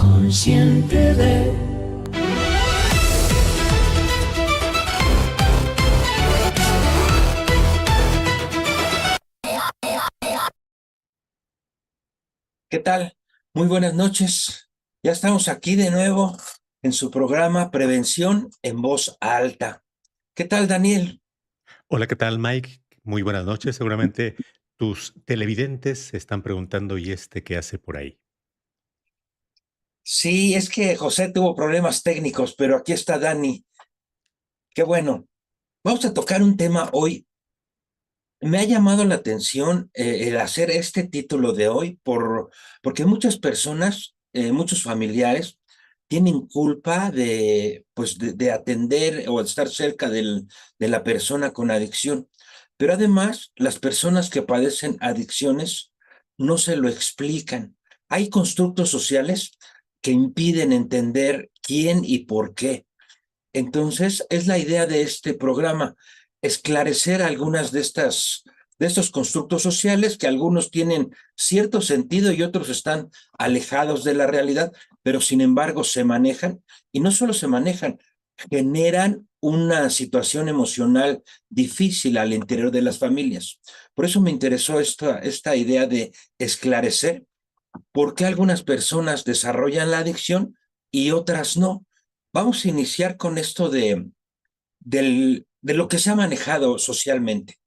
consciente de... ¿Qué tal? Muy buenas noches. Ya estamos aquí de nuevo en su programa Prevención en Voz Alta. ¿Qué tal, Daniel? Hola, ¿qué tal, Mike? Muy buenas noches. Seguramente tus televidentes se están preguntando, ¿y este qué hace por ahí? Sí, es que José tuvo problemas técnicos, pero aquí está Dani. Qué bueno. Vamos a tocar un tema hoy. Me ha llamado la atención el hacer este título de hoy porque muchas personas, muchos familiares, tienen culpa de atender o de estar cerca de la persona con adicción. Pero además, las personas que padecen adicciones no se lo explican. Hay constructos sociales que impiden entender quién y por qué. Entonces, es la idea de este programa, esclarecer algunas de estos constructos sociales que algunos tienen cierto sentido y otros están alejados de la realidad, pero sin embargo se manejan y no solo se manejan, generan una situación emocional difícil al interior de las familias. Por eso me interesó esta idea de esclarecer por qué algunas personas desarrollan la adicción y otras no. Vamos a iniciar con esto de lo que se ha manejado socialmente,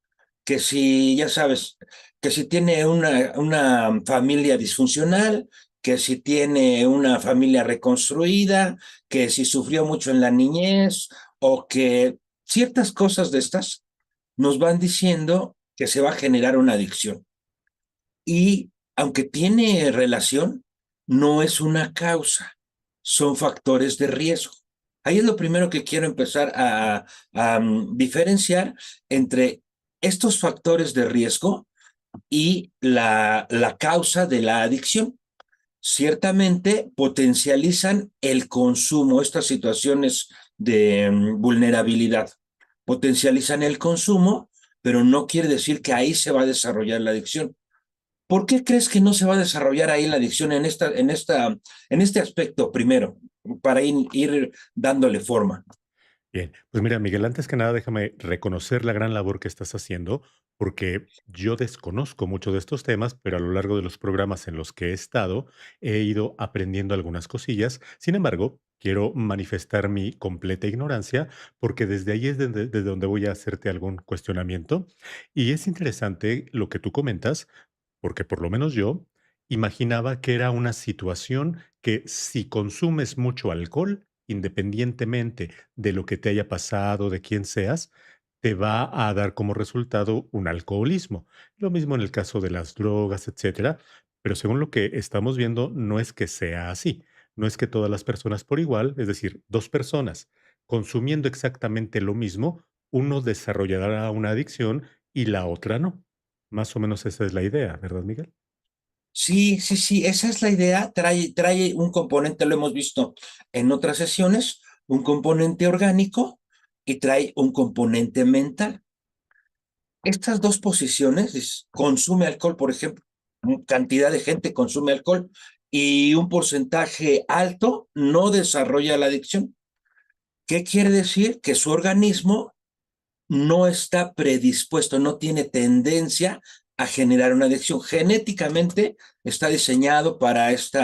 que si, ya sabes, que si tiene una familia disfuncional, que si tiene una familia reconstruida, que si sufrió mucho en la niñez, o que ciertas cosas de estas nos van diciendo que se va a generar una adicción. Y aunque tiene relación, no es una causa, son factores de riesgo. Ahí es lo primero que quiero empezar a diferenciar entre estos factores de riesgo y la causa de la adicción. Ciertamente potencializan el consumo, estas situaciones de vulnerabilidad. Potencializan el consumo, pero no quiere decir que ahí se va a desarrollar la adicción. ¿Por qué crees que no se va a desarrollar ahí la adicción en este aspecto primero, para ir dándole forma? Bien, pues mira, Miguel, antes que nada, déjame reconocer la gran labor que estás haciendo, porque yo desconozco mucho de estos temas, pero a lo largo de los programas en los que he estado, he ido aprendiendo algunas cosillas. Sin embargo, quiero manifestar mi completa ignorancia, porque desde ahí es desde donde voy a hacerte algún cuestionamiento. Y es interesante lo que tú comentas, porque por lo menos yo imaginaba que era una situación que si consumes mucho alcohol, independientemente de lo que te haya pasado, de quién seas, te va a dar como resultado un alcoholismo. Lo mismo en el caso de las drogas, etcétera. Pero según lo que estamos viendo, no es que sea así. No es que todas las personas por igual, es decir, dos personas consumiendo exactamente lo mismo, uno desarrollará una adicción y la otra no. Más o menos esa es la idea, ¿verdad, Miguel? Sí, sí, sí, esa es la idea. Trae un componente, lo hemos visto en otras sesiones, un componente orgánico y trae un componente mental. Estas dos posiciones, consume alcohol, por ejemplo, cantidad de gente consume alcohol y un porcentaje alto no desarrolla la adicción. ¿Qué quiere decir? Que su organismo no está predispuesto, no tiene tendencia a generar una adicción. Genéticamente está diseñado para este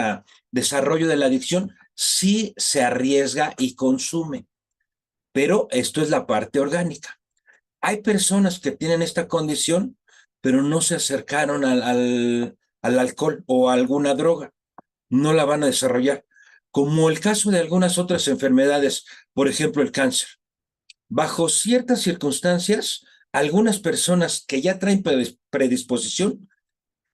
desarrollo de la adicción si se arriesga y consume, pero esto es la parte orgánica. Hay personas que tienen esta condición, pero no se acercaron al alcohol o a alguna droga, no la van a desarrollar, como el caso de algunas otras enfermedades, por ejemplo el cáncer. Bajo ciertas circunstancias, algunas personas que ya traen predisposición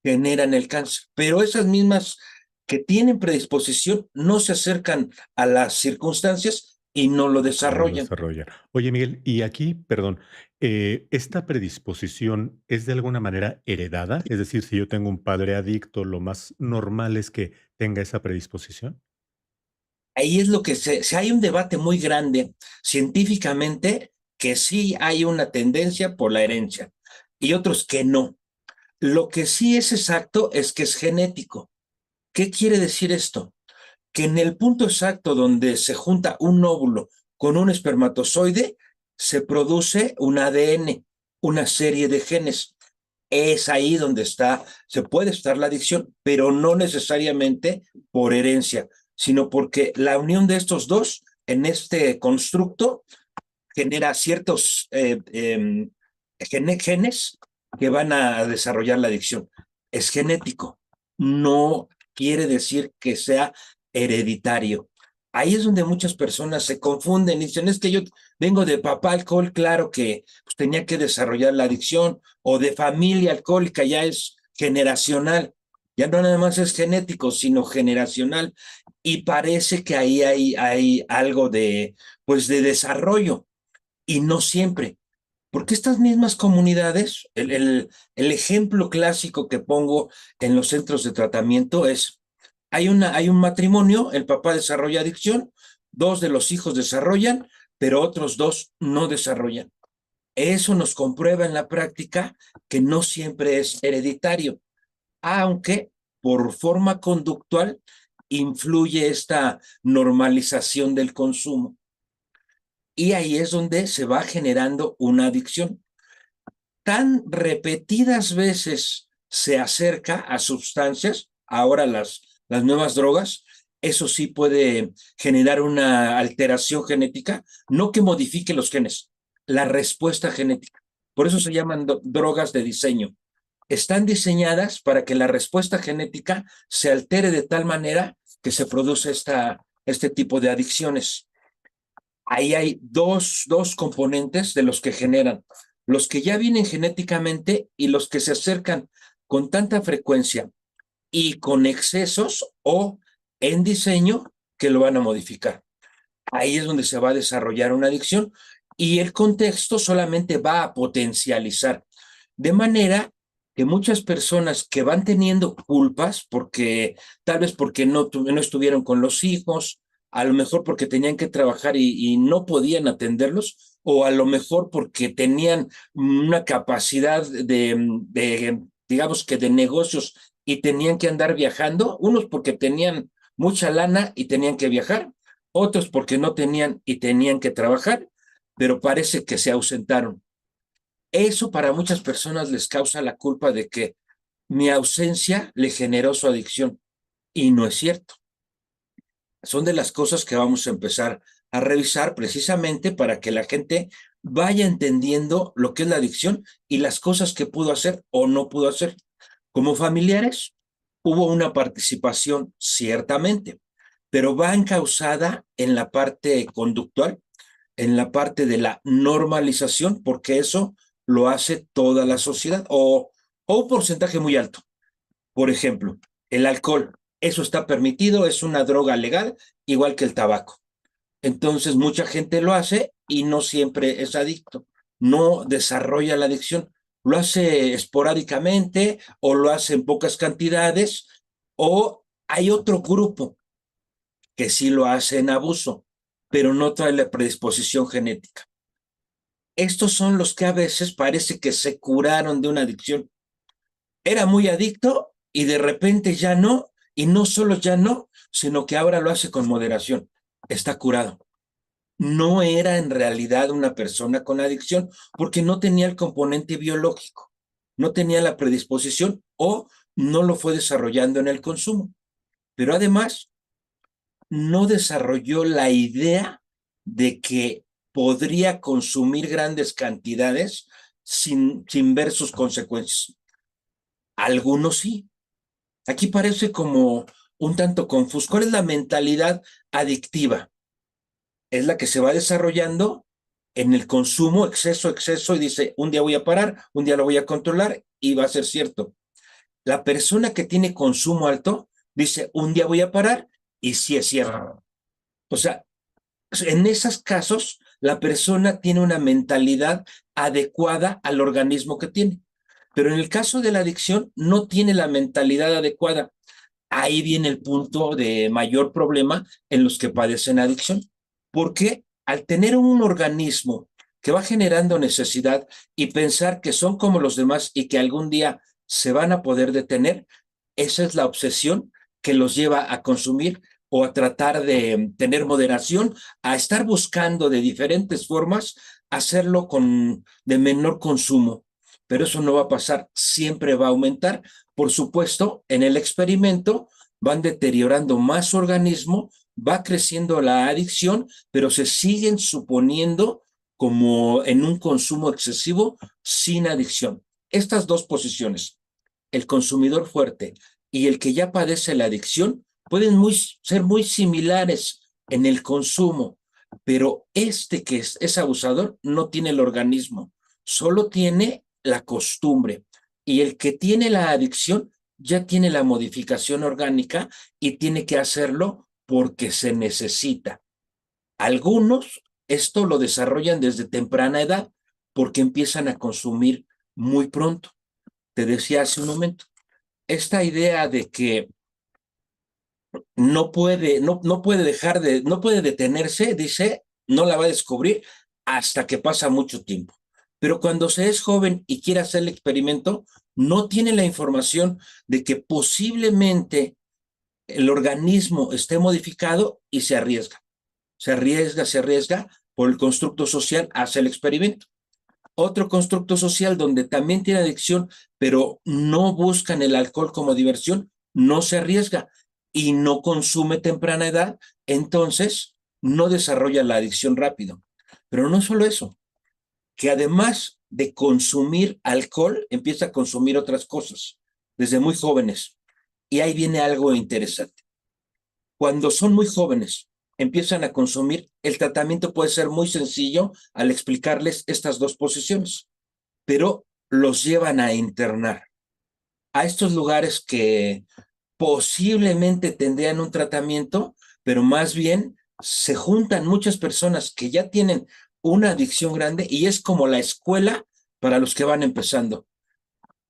generan el cáncer, pero esas mismas que tienen predisposición no se acercan a las circunstancias y no lo Y no lo desarrollan. desarrolla. Oye, Miguel, y aquí, perdón, ¿esta predisposición es de alguna manera heredada? Es decir, si yo tengo un padre adicto, lo más normal es que tenga esa predisposición. Ahí es lo que hay un debate muy grande científicamente que sí hay una tendencia por la herencia y otros que no. Lo que sí es exacto es que es genético. ¿Qué quiere decir esto? que en el punto exacto donde se junta un óvulo con un espermatozoide, se produce un ADN, una serie de genes. Es ahí donde se puede estar la adicción, pero no necesariamente por herencia, sino porque la unión de estos dos en este constructo genera ciertos genes que van a desarrollar la adicción. Es genético, no quiere decir que sea hereditario. Ahí es donde muchas personas se confunden y dicen, es que yo vengo de papá alcohol, claro que pues, tenía que desarrollar la adicción, o de familia alcohólica, ya es generacional, ya no nada más es genético, sino generacional, y parece que ahí hay algo pues de desarrollo, y no siempre. Porque estas mismas comunidades, el ejemplo clásico que pongo en los centros de tratamiento es, hay un matrimonio, el papá desarrolla adicción, dos de los hijos desarrollan, pero otros dos no desarrollan. Eso nos comprueba en la práctica que no siempre es hereditario, aunque por forma conductual influye esta normalización del consumo. Y ahí es donde se va generando una adicción. Tan repetidas veces se acerca a sustancias, ahora las nuevas drogas, eso sí puede generar una alteración genética, no que modifique los genes, la respuesta genética. Por eso se llaman drogas de diseño. Están diseñadas para que la respuesta genética se altere de tal manera que se produce este tipo de adicciones. Ahí hay dos componentes de los que generan, los que ya vienen genéticamente y los que se acercan con tanta frecuencia y con excesos o en diseño que lo van a modificar. Ahí es donde se va a desarrollar una adicción y el contexto solamente va a potencializar. De manera que muchas personas que van teniendo culpas, porque tal vez porque no estuvieron con los hijos, a lo mejor porque tenían que trabajar y no podían atenderlos, o a lo mejor porque tenían una capacidad digamos que de negocios y tenían que andar viajando, unos porque tenían mucha lana y tenían que viajar, otros porque no tenían y tenían que trabajar, pero parece que se ausentaron. Eso para muchas personas les causa la culpa de que mi ausencia le generó su adicción. Y no es cierto. Son de las cosas que vamos a empezar a revisar precisamente para que la gente vaya entendiendo lo que es la adicción y las cosas que pudo hacer o no pudo hacer. Como familiares, hubo una participación ciertamente, pero va encausada en la parte conductual, en la parte de la normalización, porque eso lo hace toda la sociedad o un porcentaje muy alto. Por ejemplo, el alcohol, eso está permitido, es una droga legal, igual que el tabaco. Entonces, mucha gente lo hace y no siempre es adicto, no desarrolla la adicción, lo hace esporádicamente o lo hace en pocas cantidades, o hay otro grupo que sí lo hace en abuso, pero no trae la predisposición genética. Estos son los que a veces parece que se curaron de una adicción. Era muy adicto y de repente ya no, y no solo ya no, sino que ahora lo hace con moderación. Está curado. No era en realidad una persona con adicción porque no tenía el componente biológico, no tenía la predisposición o no lo fue desarrollando en el consumo. Pero además, no desarrolló la idea de que podría consumir grandes cantidades sin ver sus consecuencias. Algunos sí. Aquí parece como un tanto confuso. ¿Cuál es la mentalidad adictiva? Es la que se va desarrollando en el consumo, exceso, exceso, y dice, un día voy a parar, un día lo voy a controlar, y va a ser cierto. La persona que tiene consumo alto dice, un día voy a parar, y sí es cierto. O sea, en esos casos, la persona tiene una mentalidad adecuada al organismo que tiene. Pero en el caso de la adicción, no tiene la mentalidad adecuada. Ahí viene el punto de mayor problema en los que padecen adicción. Porque al tener un organismo que va generando necesidad y pensar que son como los demás y que algún día se van a poder detener, esa es la obsesión que los lleva a consumir o a tratar de tener moderación, a estar buscando de diferentes formas hacerlo de menor consumo. Pero eso no va a pasar, siempre va a aumentar. Por supuesto, en el experimento van deteriorando más su organismo, va creciendo la adicción, pero se siguen suponiendo como en un consumo excesivo sin adicción. Estas dos posiciones, el consumidor fuerte y el que ya padece la adicción, pueden ser muy similares en el consumo, pero este que es abusador no tiene el organismo, solo tiene la costumbre. Y el que tiene la adicción ya tiene la modificación orgánica y tiene que hacerlo porque se necesita. Algunos esto lo desarrollan desde temprana edad porque empiezan a consumir muy pronto. Te decía hace un momento, esta idea de que no puede no puede detenerse, dice, no la va a descubrir hasta que pasa mucho tiempo. Pero cuando se es joven y quiere hacer el experimento, no tiene la información de que posiblemente el organismo esté modificado y se arriesga por el constructo social, hace el experimento. Otro constructo social donde también tiene adicción, pero no buscan el alcohol como diversión, no se arriesga y no consume temprana edad, entonces no desarrolla la adicción rápido. Pero no solo eso, que además de consumir alcohol, empieza a consumir otras cosas desde muy jóvenes. Y ahí viene algo interesante. Cuando son muy jóvenes, empiezan a consumir, el tratamiento puede ser muy sencillo al explicarles estas dos posiciones, pero los llevan a internar a estos lugares que posiblemente tendrían un tratamiento, pero más bien se juntan muchas personas que ya tienen una adicción grande y es como la escuela para los que van empezando,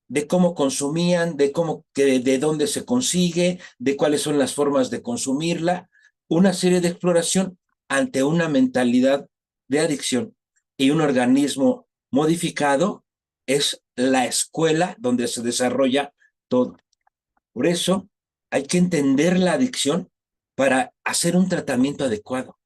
de cómo consumían, de dónde se consigue, de cuáles son las formas de consumirla, una serie de exploración ante una mentalidad de adicción y un organismo modificado es la escuela donde se desarrolla todo. Por eso hay que entender la adicción para hacer un tratamiento adecuado.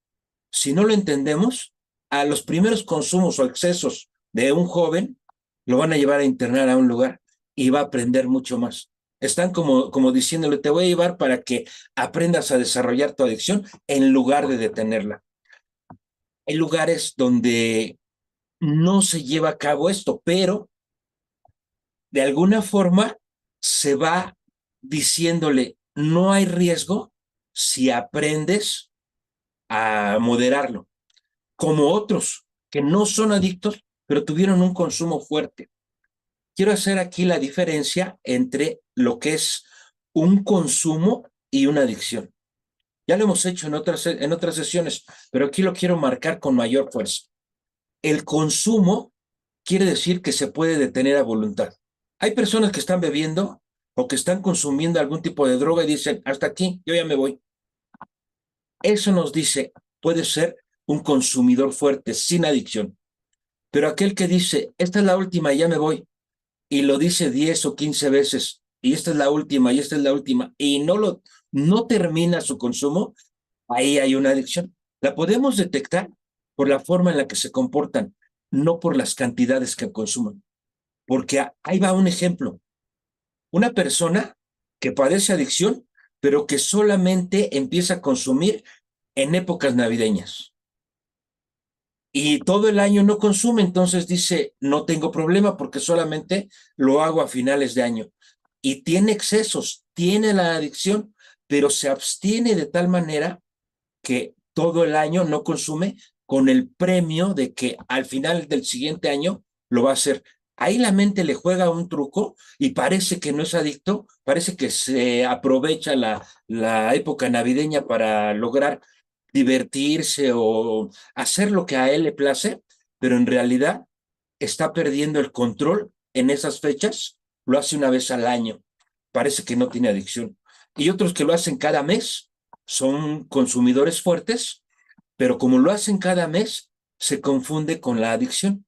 Si no lo entendemos, a los primeros consumos o excesos de un joven lo van a llevar a internar a un lugar y va a aprender mucho más. Están como diciéndole, te voy a llevar para que aprendas a desarrollar tu adicción en lugar de detenerla. Hay lugares donde no se lleva a cabo esto, pero de alguna forma se va diciéndole, no hay riesgo si aprendes a moderarlo, como otros que no son adictos, pero tuvieron un consumo fuerte. Quiero hacer aquí la diferencia entre lo que es un consumo y una adicción. Ya lo hemos hecho en otras sesiones, pero aquí lo quiero marcar con mayor fuerza. El consumo quiere decir que se puede detener a voluntad. Hay personas que están bebiendo o que están consumiendo algún tipo de droga y dicen, hasta aquí, yo ya me voy. Eso nos dice, puede ser un consumidor fuerte, sin adicción. Pero aquel que dice, esta es la última y ya me voy, y lo dice 10 o 15 veces, y esta es la última, y esta es la última, y no termina su consumo, ahí hay una adicción. La podemos detectar por la forma en la que se comportan, no por las cantidades que consumen. Porque ahí va un ejemplo. Una persona que padece adicción, pero que solamente empieza a consumir en épocas navideñas. Y todo el año no consume, entonces dice, no tengo problema porque solamente lo hago a finales de año. Y tiene excesos, tiene la adicción, pero se abstiene de tal manera que todo el año no consume con el premio de que al final del siguiente año lo va a hacer. Ahí la mente le juega un truco y parece que no es adicto, parece que se aprovecha la época navideña para lograr divertirse o hacer lo que a él le place, pero en realidad está perdiendo el control en esas fechas, lo hace una vez al año, parece que no tiene adicción. Y otros que lo hacen cada mes son consumidores fuertes, pero como lo hacen cada mes, se confunde con la adicción.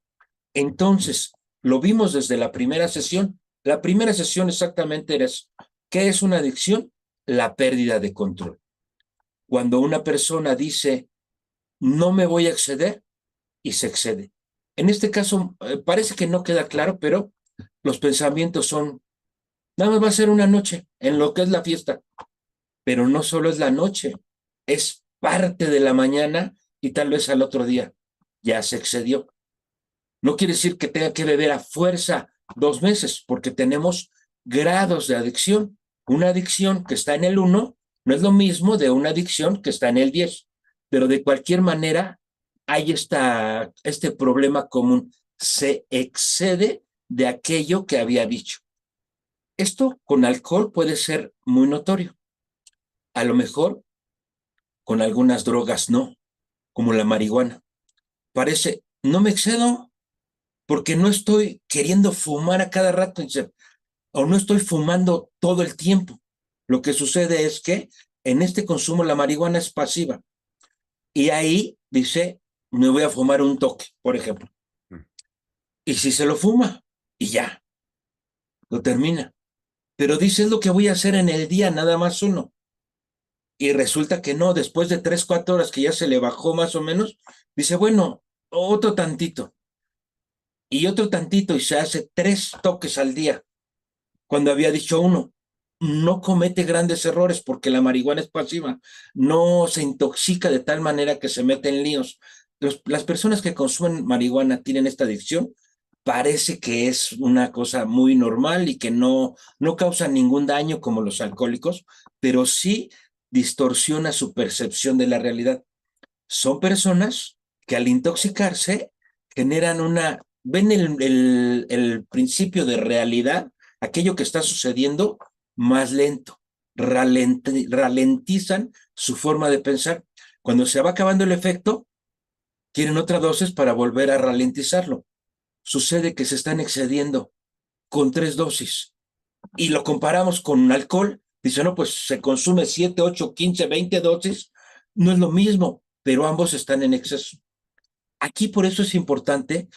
Entonces, lo vimos desde la primera sesión. La primera sesión exactamente era, ¿qué es una adicción? La pérdida de control. cuando una persona dice, no me voy a exceder y se excede. En este caso, parece que no queda claro, pero los pensamientos son, nada más va a ser una noche en lo que es la fiesta, pero no solo es la noche, es parte de la mañana y tal vez al otro día ya se excedió. No quiere decir que tenga que beber a fuerza 2 meses, porque tenemos grados de adicción. Una adicción que está en el 1 no es lo mismo de una adicción que está en el 10, pero de cualquier manera hay este problema común. Se excede de aquello que había dicho. Esto con alcohol puede ser muy notorio. A lo mejor con algunas drogas no, como la marihuana. Parece, no me excedo porque no estoy queriendo fumar a cada rato o no estoy fumando todo el tiempo. Lo que sucede es que en este consumo la marihuana es pasiva y ahí dice, me voy a fumar un toque, por ejemplo. Mm. Y si se lo fuma y ya, lo termina. Pero dice, es lo que voy a hacer en el día, nada más uno. Y resulta que no, después de 3, 4 horas que ya se le bajó más o menos, dice, bueno, otro tantito y otro tantito y se hace 3 toques al día, cuando había dicho uno. No comete grandes errores porque la marihuana es pasiva, no se intoxica de tal manera que se mete en líos. Las personas que consumen marihuana tienen esta adicción, parece que es una cosa muy normal y que no causa ningún daño como los alcohólicos, pero sí distorsiona su percepción de la realidad. Son personas que al intoxicarse generan ven el principio de realidad, aquello que está sucediendo más lento, ralentizan su forma de pensar. Cuando se va acabando el efecto, quieren otra dosis para volver a ralentizarlo. Sucede que se están excediendo con 3 dosis y lo comparamos con un alcohol. Dice, no, pues se consume 7, 8, 15, 20 dosis, no es lo mismo, pero ambos están en exceso. Aquí por eso es importante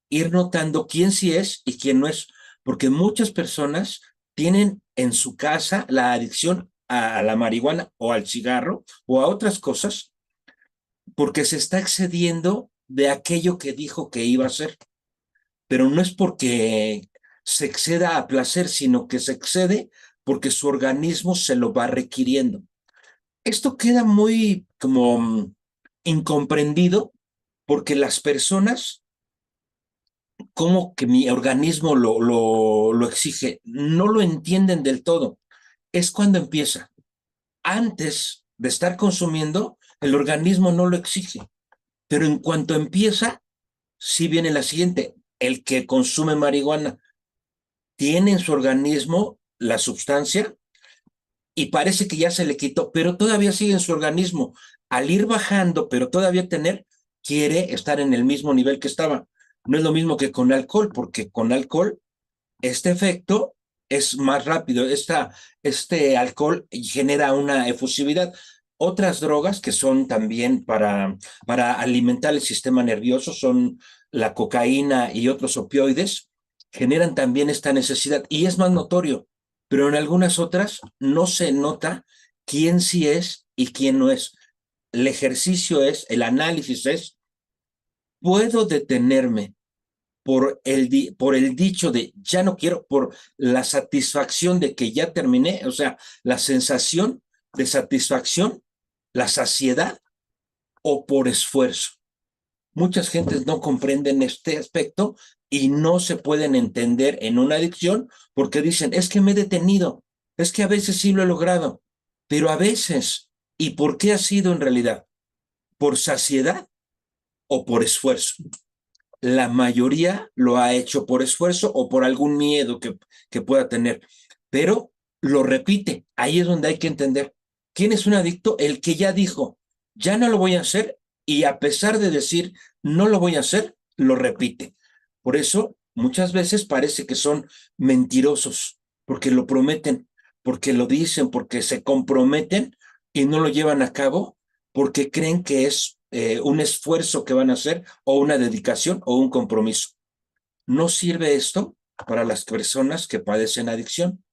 ir notando quién sí es y quién no es, porque muchas personas tienen en su casa la adicción a la marihuana o al cigarro o a otras cosas porque se está excediendo de aquello que dijo que iba a hacer, pero no es porque se exceda a placer, sino que se excede porque su organismo se lo va requiriendo. Esto queda muy como incomprendido porque las personas, como que mi organismo lo exige, no lo entienden del todo. Es cuando empieza. Antes de estar consumiendo, el organismo no lo exige, pero en cuanto empieza, sí viene la siguiente. El que consume marihuana tiene en su organismo la sustancia y parece que ya se le quitó, pero todavía sigue en su organismo. Al ir bajando, pero todavía quiere estar en el mismo nivel que estaba. No es lo mismo que con alcohol, porque con alcohol este efecto es más rápido. Este alcohol genera una efusividad. Otras drogas que son también para alimentar el sistema nervioso son la cocaína y otros opioides, generan también esta necesidad y es más notorio, pero en algunas otras no se nota quién sí es y quién no es. El ejercicio el análisis es, ¿puedo detenerme por el dicho de ya no quiero, por la satisfacción de que ya terminé, o sea, la sensación de satisfacción, la saciedad o por esfuerzo? Muchas gentes no comprenden este aspecto y no se pueden entender en una adicción porque dicen, es que me he detenido, es que a veces sí lo he logrado, pero a veces, ¿y por qué ha sido en realidad? ¿Por saciedad o por esfuerzo? La mayoría lo ha hecho por esfuerzo o por algún miedo que pueda tener, pero lo repite. Ahí es donde hay que entender. ¿Quién es un adicto? El que ya dijo, ya no lo voy a hacer y a pesar de decir, no lo voy a hacer, lo repite. Por eso, muchas veces parece que son mentirosos, porque lo prometen, porque lo dicen, porque se comprometen y no lo llevan a cabo, porque creen que es un esfuerzo que van a hacer o una dedicación o un compromiso. No sirve esto para las personas que padecen adicción,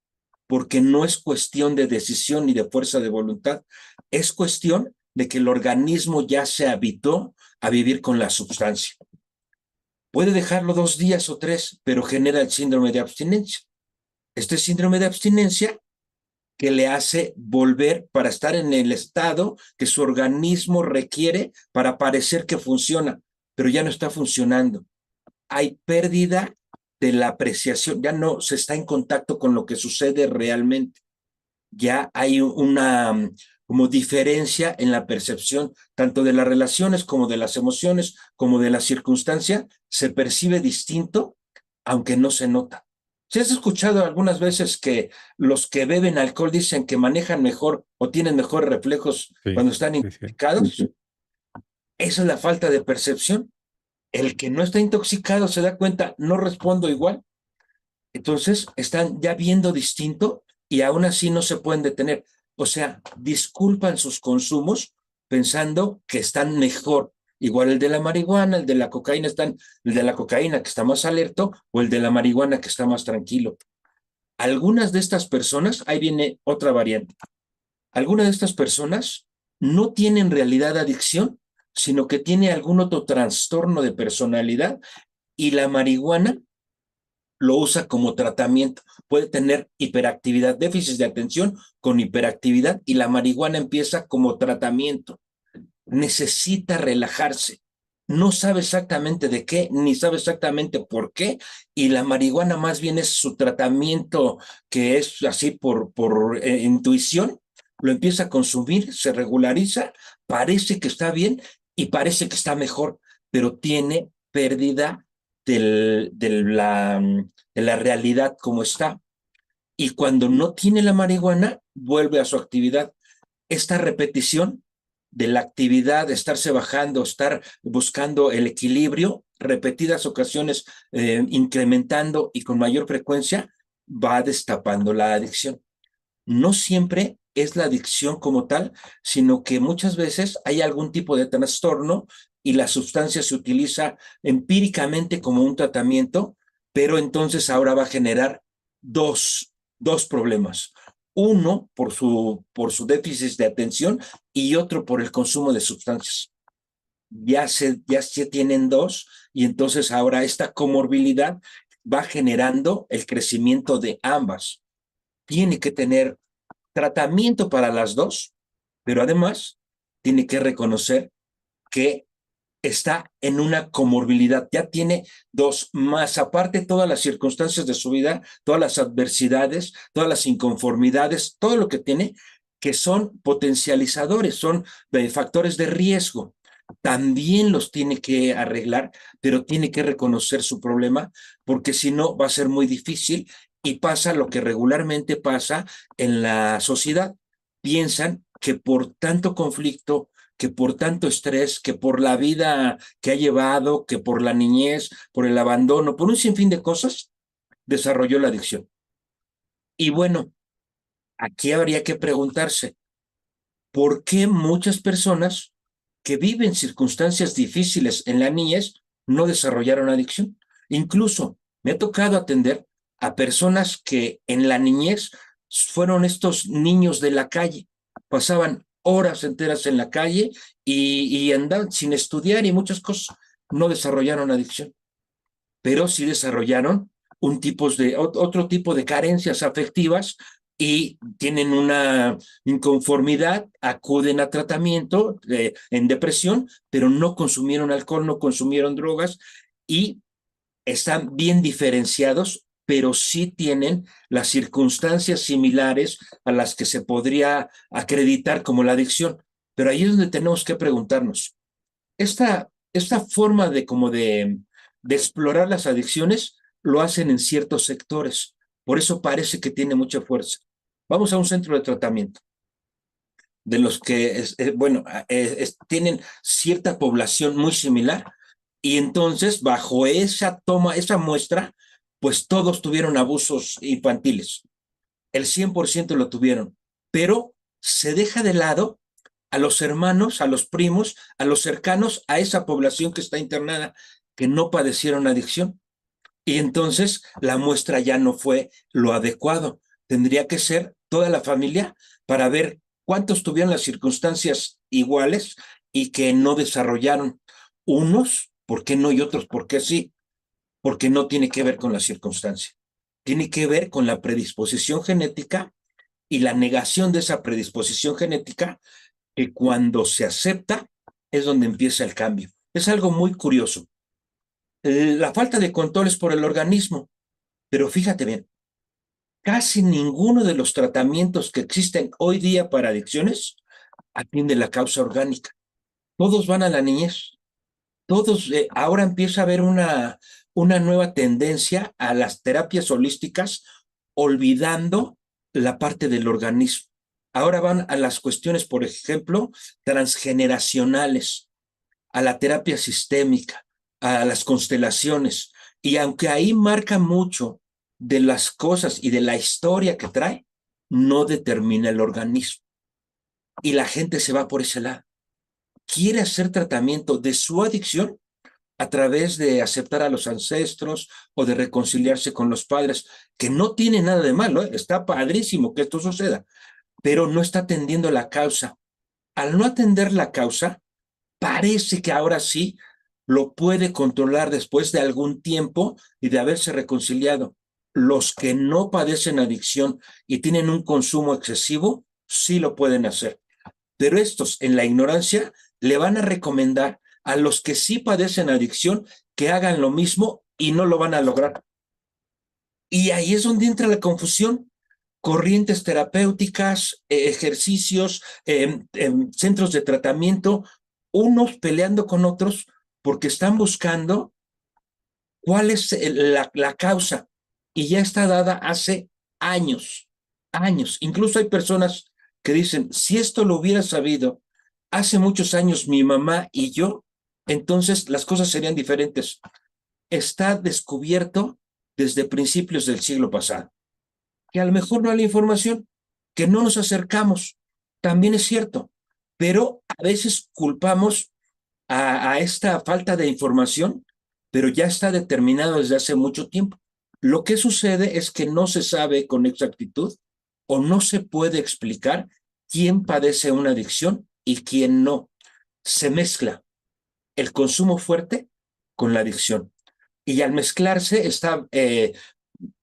porque no es cuestión de decisión ni de fuerza de voluntad, es cuestión de que el organismo ya se habituó a vivir con la sustancia. Puede dejarlo 2 días o 3, pero genera el síndrome de abstinencia. Este síndrome de abstinencia que le hace volver para estar en el estado que su organismo requiere para parecer que funciona, pero ya no está funcionando. Hay pérdida de la apreciación, ya no se está en contacto con lo que sucede realmente. Ya hay una como diferencia en la percepción tanto de las relaciones como de las emociones, como de la circunstancia, se percibe distinto, aunque no se nota. ¿Si has escuchado algunas veces que los que beben alcohol dicen que manejan mejor o tienen mejores reflejos Sí, cuando están sí, sí. intoxicados? Esa es la falta de percepción. El que no está intoxicado se da cuenta, no respondo igual. Entonces están ya viendo distinto y aún así no se pueden detener. O sea, disculpan sus consumos pensando que están mejor. Igual el de la marihuana, el de la cocaína, el de la cocaína que está más alerto o el de la marihuana que está más tranquilo. Algunas de estas personas, ahí viene otra variante, algunas de estas personas no tienen en realidad adicción, sino que tiene algún otro trastorno de personalidad y la marihuana lo usa como tratamiento. Puede tener hiperactividad, déficit de atención con hiperactividad y la marihuana empieza como tratamiento. Necesita relajarse. No sabe exactamente de qué, ni sabe exactamente por qué, y la marihuana más bien es su tratamiento que es así por intuición, lo empieza a consumir, se regulariza, parece que está bien y parece que está mejor, pero tiene pérdida de la realidad como está. Y cuando no tiene la marihuana, vuelve a su actividad. Esta repetición de la actividad, de estarse bajando, estar buscando el equilibrio, repetidas ocasiones, incrementando y con mayor frecuencia, va destapando la adicción. No siempre es la adicción como tal, sino que muchas veces hay algún tipo de trastorno y la sustancia se utiliza empíricamente como un tratamiento, pero entonces ahora va a generar dos problemas. Uno por su déficit de atención y otro por el consumo de sustancias. Ya se tienen dos y entonces ahora esta comorbilidad va generando el crecimiento de ambas. Tiene que tener tratamiento para las dos, pero además tiene que reconocer que está en una comorbilidad, ya tiene dos, más aparte todas las circunstancias de su vida, todas las adversidades, todas las inconformidades, todo lo que tiene, que son potencializadores, son factores de riesgo. También los tiene que arreglar, pero tiene que reconocer su problema, porque si no va a ser muy difícil y pasa lo que regularmente pasa en la sociedad. Piensan que por tanto conflicto, que por tanto estrés, que por la vida que ha llevado, que por la niñez, por el abandono, por un sinfín de cosas, desarrolló la adicción. Y bueno, aquí habría que preguntarse, ¿por qué muchas personas que viven circunstancias difíciles en la niñez no desarrollaron adicción? Incluso me ha tocado atender a personas que en la niñez fueron estos niños de la calle, pasaban horas enteras en la calle y andaban sin estudiar y muchas cosas, no desarrollaron adicción, pero sí desarrollaron otro tipo de carencias afectivas y tienen una inconformidad, acuden a tratamiento en depresión, pero no consumieron alcohol, no consumieron drogas y están bien diferenciados, pero sí tienen las circunstancias similares a las que se podría acreditar como la adicción. Pero ahí es donde tenemos que preguntarnos, esta forma de explorar las adicciones lo hacen en ciertos sectores. Por eso parece que tiene mucha fuerza. Vamos a un centro de tratamiento de los que, bueno, tienen cierta población muy similar y entonces bajo esa toma, esa muestra, pues todos tuvieron abusos infantiles. El 100% lo tuvieron, pero se deja de lado a los hermanos, a los primos, a los cercanos, a esa población que está internada, que no padecieron adicción. Y entonces la muestra ya no fue lo adecuado. Tendría que ser toda la familia para ver ¿Cuántos tuvieron las circunstancias iguales y que no desarrollaron? Unos, ¿por qué no? Y otros, ¿por qué sí? Porque no tiene que ver con la circunstancia. Tiene que ver con la predisposición genética y la negación de esa predisposición genética, que cuando se acepta es donde empieza el cambio. Es algo muy curioso. La falta de control es por el organismo, pero fíjate bien, casi ninguno de los tratamientos que existen hoy día para adicciones atiende la causa orgánica. Todos van a la niñez. Todos, ahora empieza a haber una nueva tendencia a las terapias holísticas, olvidando la parte del organismo. Ahora van a las cuestiones, por ejemplo, transgeneracionales, a la terapia sistémica, a las constelaciones. Y aunque ahí marca mucho de las cosas y de la historia que trae, no determina el organismo. Y la gente se va por ese lado. Quiere hacer tratamiento de su adicción a través de aceptar a los ancestros o de reconciliarse con los padres, que no tiene nada de malo, ¿eh? Está padrísimo que esto suceda, pero no está atendiendo la causa. Al no atender la causa, parece que ahora sí lo puede controlar después de algún tiempo y de haberse reconciliado. Los que no padecen adicción y tienen un consumo excesivo, sí lo pueden hacer. Pero estos, en la ignorancia, le van a recomendar a los que sí padecen adicción que hagan lo mismo y no lo van a lograr. Y ahí es donde entra la confusión. Corrientes terapéuticas, ejercicios, centros de tratamiento, unos peleando con otros porque están buscando cuál es la causa. Y ya está dada hace años, años. Incluso hay personas que dicen, si esto lo hubiera sabido hace muchos años mi mamá y yo, entonces las cosas serían diferentes. Está descubierto desde principios del siglo pasado. Que a lo mejor no hay la información, que no nos acercamos, también es cierto, pero a veces culpamos a esta falta de información, pero ya está determinado desde hace mucho tiempo. Lo que sucede es que no se sabe con exactitud o no se puede explicar quién padece una adicción y quién no. Se mezcla el consumo fuerte con la adicción. Y al mezclarse está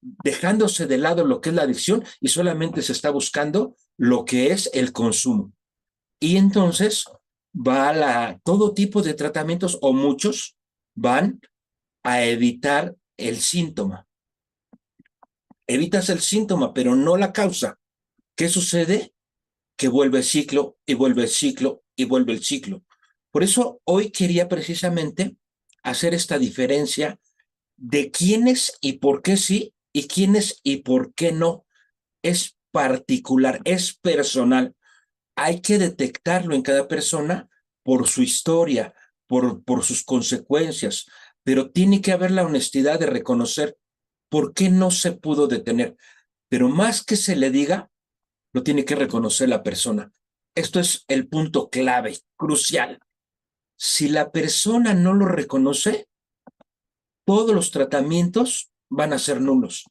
dejándose de lado lo que es la adicción y solamente se está buscando lo que es el consumo. Y entonces va todo tipo de tratamientos o muchos van a evitar el síntoma. Evitas el síntoma, pero no la causa. ¿Qué sucede? Que vuelve el ciclo y vuelve el ciclo y vuelve el ciclo. Por eso hoy quería precisamente hacer esta diferencia de quiénes y por qué sí y quiénes y por qué no. Es particular, es personal. Hay que detectarlo en cada persona por su historia, por sus consecuencias, pero tiene que haber la honestidad de reconocer por qué no se pudo detener. Pero más que se le diga, lo tiene que reconocer la persona. Esto es el punto clave, crucial. Si la persona no lo reconoce, todos los tratamientos van a ser nulos.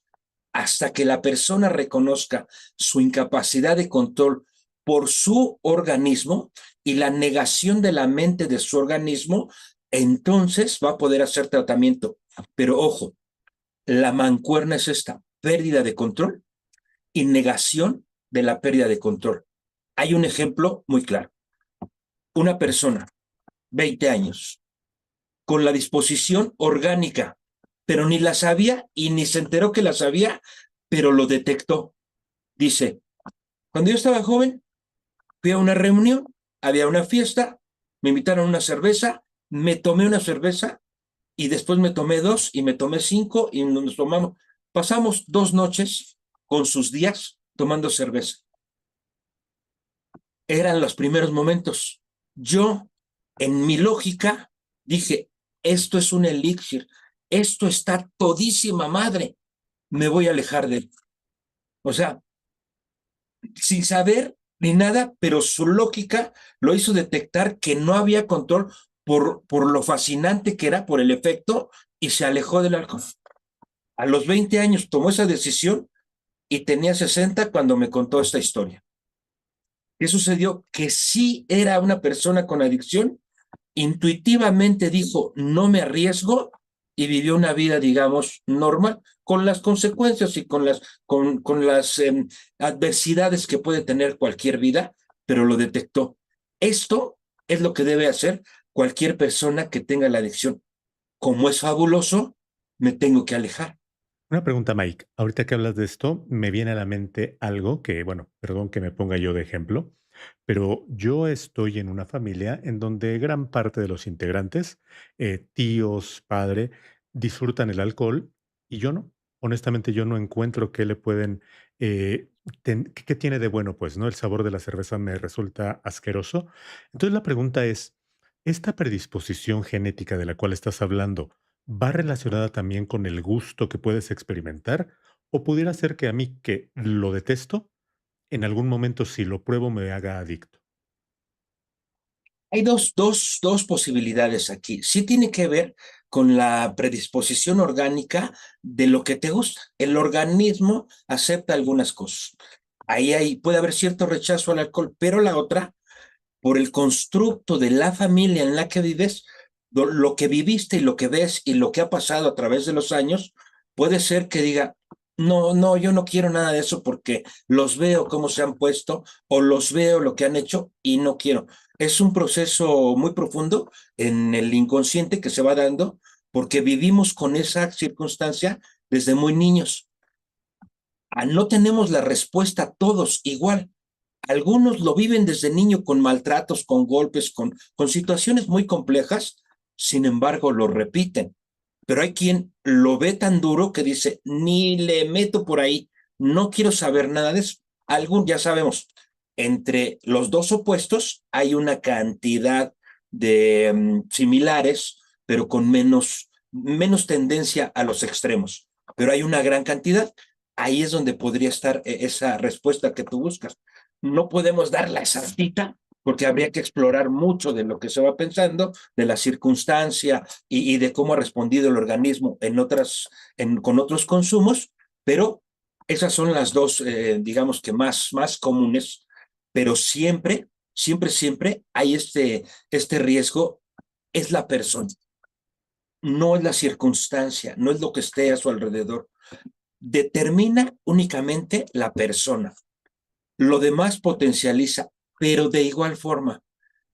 Hasta que la persona reconozca su incapacidad de control por su organismo y la negación de la mente de su organismo, entonces va a poder hacer tratamiento. Pero ojo, la mancuerna es esta: pérdida de control y negación de la pérdida de control. Hay un ejemplo muy claro. Una persona, 20 años, con la disposición orgánica, pero ni la sabía y ni se enteró que la sabía, pero lo detectó. Dice, cuando yo estaba joven, fui a una reunión, había una fiesta, me invitaron a una cerveza, me tomé una cerveza y después me tomé dos y me tomé cinco y nos tomamos, pasamos 2 noches con sus días tomando cerveza. Eran los primeros momentos. Yo, en mi lógica, dije, esto es un elixir, esto está todísima madre, me voy a alejar de él. O sea, sin saber ni nada, pero su lógica lo hizo detectar que no había control por lo fascinante que era, por el efecto, y se alejó del alcohol. A los 20 años tomó esa decisión y tenía 60 cuando me contó esta historia. ¿Qué sucedió? Que sí era una persona con adicción, intuitivamente dijo, no me arriesgo y vivió una vida, digamos, normal, con las consecuencias y con las adversidades que puede tener cualquier vida, pero lo detectó. Esto es lo que debe hacer cualquier persona que tenga la adicción. Como es fabuloso, me tengo que alejar. Una pregunta, Mike. Ahorita que hablas de esto, me viene a la mente algo que, bueno, perdón que me ponga yo de ejemplo, pero yo estoy en una familia en donde gran parte de los integrantes, tíos, padre, disfrutan el alcohol y yo no. Honestamente, yo no encuentro qué le pueden, qué tiene de bueno, pues, ¿no? El sabor de la cerveza me resulta asqueroso. Entonces la pregunta es, ¿esta predisposición genética de la cual estás hablando va relacionada también con el gusto que puedes experimentar? ¿O pudiera ser que a mí, que lo detesto, en algún momento si lo pruebo me haga adicto? Hay dos posibilidades aquí. Sí tiene que ver con la predisposición orgánica de lo que te gusta. El organismo acepta algunas cosas. Puede haber cierto rechazo al alcohol, pero la otra, por el constructo de la familia en la que vives, lo que viviste y lo que ves y lo que ha pasado a través de los años, puede ser que diga, no, no, yo no quiero nada de eso porque los veo cómo se han puesto o los veo lo que han hecho y no quiero. Es un proceso muy profundo en el inconsciente que se va dando porque vivimos con esa circunstancia desde muy niños. No tenemos la respuesta todos igual. Algunos lo viven desde niño con maltratos, con golpes, con situaciones muy complejas, sin embargo lo repiten. Pero hay quien lo ve tan duro que dice, ni le meto por ahí, no quiero saber nada de eso. Ya sabemos, entre los dos opuestos hay una cantidad de similares, pero con menos tendencia a los extremos. Pero hay una gran cantidad. Ahí es donde podría estar esa respuesta que tú buscas. No podemos dar la exactita porque habría que explorar mucho de lo que se va pensando, de la circunstancia y de cómo ha respondido el organismo con otros consumos, pero esas son las dos, digamos que más comunes, pero siempre hay este riesgo, es la persona, no es la circunstancia, no es lo que esté a su alrededor. Determina únicamente la persona. Lo demás potencializa, pero de igual forma,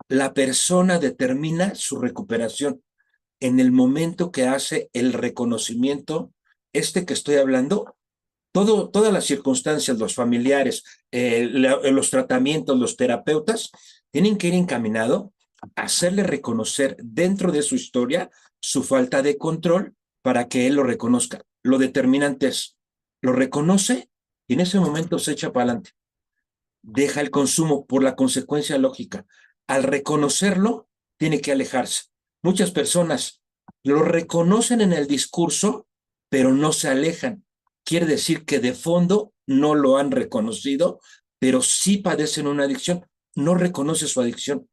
la persona determina su recuperación en el momento que hace el reconocimiento, que estoy hablando, todas las circunstancias, los familiares, los tratamientos, los terapeutas, tienen que ir encaminado a hacerle reconocer dentro de su historia su falta de control para que él lo reconozca. Lo determinante es, lo reconoce y en ese momento se echa para adelante. Deja el consumo por la consecuencia lógica. Al reconocerlo, tiene que alejarse. Muchas personas lo reconocen en el discurso, pero no se alejan. Quiere decir que de fondo no lo han reconocido, pero sí padecen una adicción. No reconoce su adicción.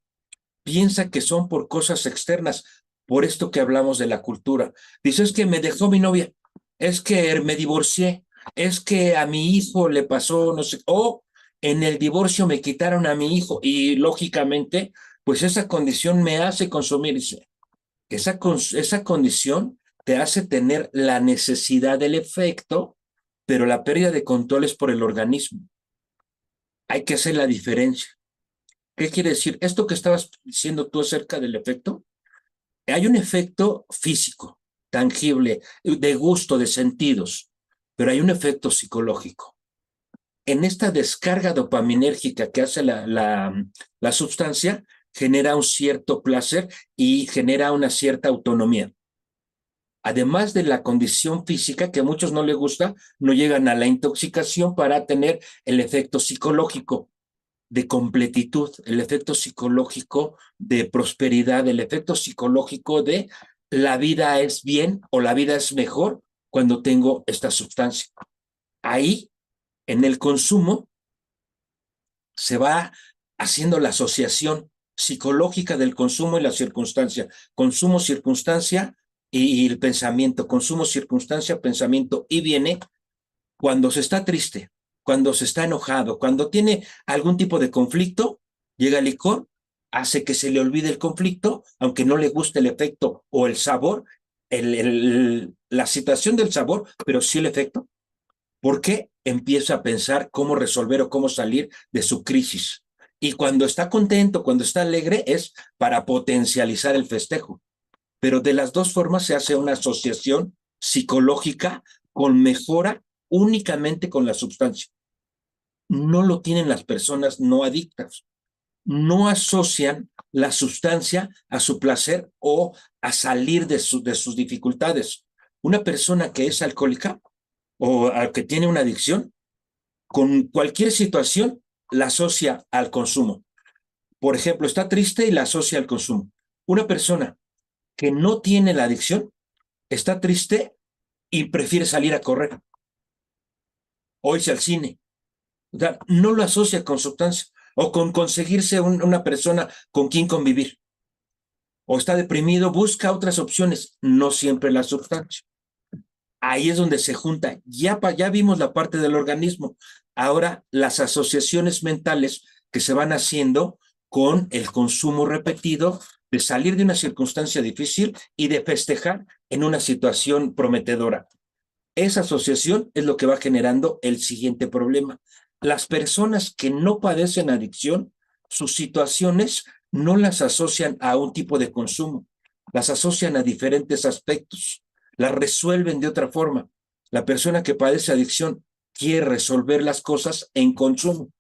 Piensa que son por cosas externas, por esto que hablamos de la cultura. Dice, es que me dejó mi novia, es que me divorcié, es que a mi hijo le pasó, no sé, o en el divorcio me quitaron a mi hijo y lógicamente, pues esa condición me hace consumir. Dice, esa condición te hace tener la necesidad del efecto, pero la pérdida de control es por el organismo. Hay que hacer la diferencia. ¿Qué quiere decir? Esto que estabas diciendo tú acerca del efecto, hay un efecto físico, tangible, de gusto, de sentidos, pero hay un efecto psicológico. En esta descarga dopaminérgica que hace la sustancia, genera un cierto placer y genera una cierta autonomía. Además de la condición física, que a muchos no les gusta, no llegan a la intoxicación para tener el efecto psicológico de completitud, el efecto psicológico de prosperidad, el efecto psicológico de la vida es bien o la vida es mejor cuando tengo esta sustancia. Ahí, en el consumo, se va haciendo la asociación psicológica del consumo y la circunstancia. Consumo, circunstancia y el pensamiento. Consumo, circunstancia, pensamiento. Y viene cuando se está triste. cuando se está enojado, cuando tiene algún tipo de conflicto, llega el licor, hace que se le olvide el conflicto, aunque no le guste el efecto o el sabor, la situación del sabor, pero sí el efecto, porque empieza a pensar cómo resolver o cómo salir de su crisis. Y cuando está contento, cuando está alegre, es para potencializar el festejo. Pero de las dos formas se hace una asociación psicológica con mejora únicamente con la sustancia. No lo tienen las personas no adictas. No asocian la sustancia a su placer o a salir de sus dificultades. Una persona que es alcohólica o que tiene una adicción, con cualquier situación la asocia al consumo. Por ejemplo, está triste y la asocia al consumo. Una persona que no tiene la adicción está triste y prefiere salir a correr o irse al cine. O sea, no lo asocia con sustancia o con conseguirse una persona con quien convivir. O está deprimido, busca otras opciones, no siempre la sustancia. Ahí es donde se junta. Ya vimos la parte del organismo. Ahora las asociaciones mentales que se van haciendo con el consumo repetido de salir de una circunstancia difícil y de festejar en una situación prometedora. Esa asociación es lo que va generando el siguiente problema. Las personas que no padecen adicción, sus situaciones no las asocian a un tipo de consumo, las asocian a diferentes aspectos, las resuelven de otra forma. La persona que padece adicción quiere resolver las cosas en consumo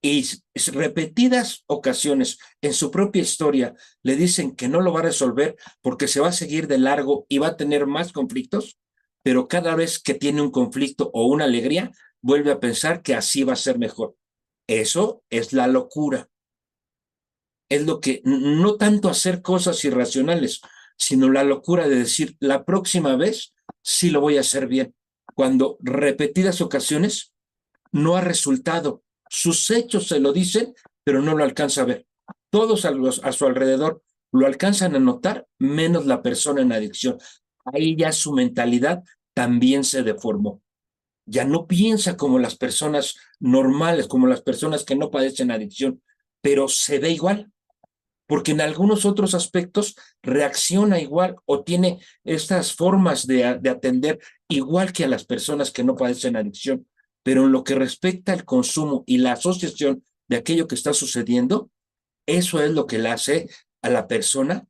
y repetidas ocasiones en su propia historia le dicen que no lo va a resolver porque se va a seguir de largo y va a tener más conflictos, pero cada vez que tiene un conflicto o una alegría, vuelve a pensar que así va a ser mejor. Eso es la locura. Es lo que, no tanto hacer cosas irracionales, sino la locura de decir, la próxima vez sí lo voy a hacer bien. Cuando repetidas ocasiones no ha resultado. Sus hechos se lo dicen, pero no lo alcanza a ver. Todos a su alrededor lo alcanzan a notar, menos la persona en adicción. Ahí ya su mentalidad también se deformó. Ya no piensa como las personas normales, como las personas que no padecen adicción, pero se ve igual, porque en algunos otros aspectos reacciona igual o tiene estas formas de atender igual que a las personas que no padecen adicción. Pero en lo que respecta al consumo y la asociación de aquello que está sucediendo, eso es lo que le hace a la persona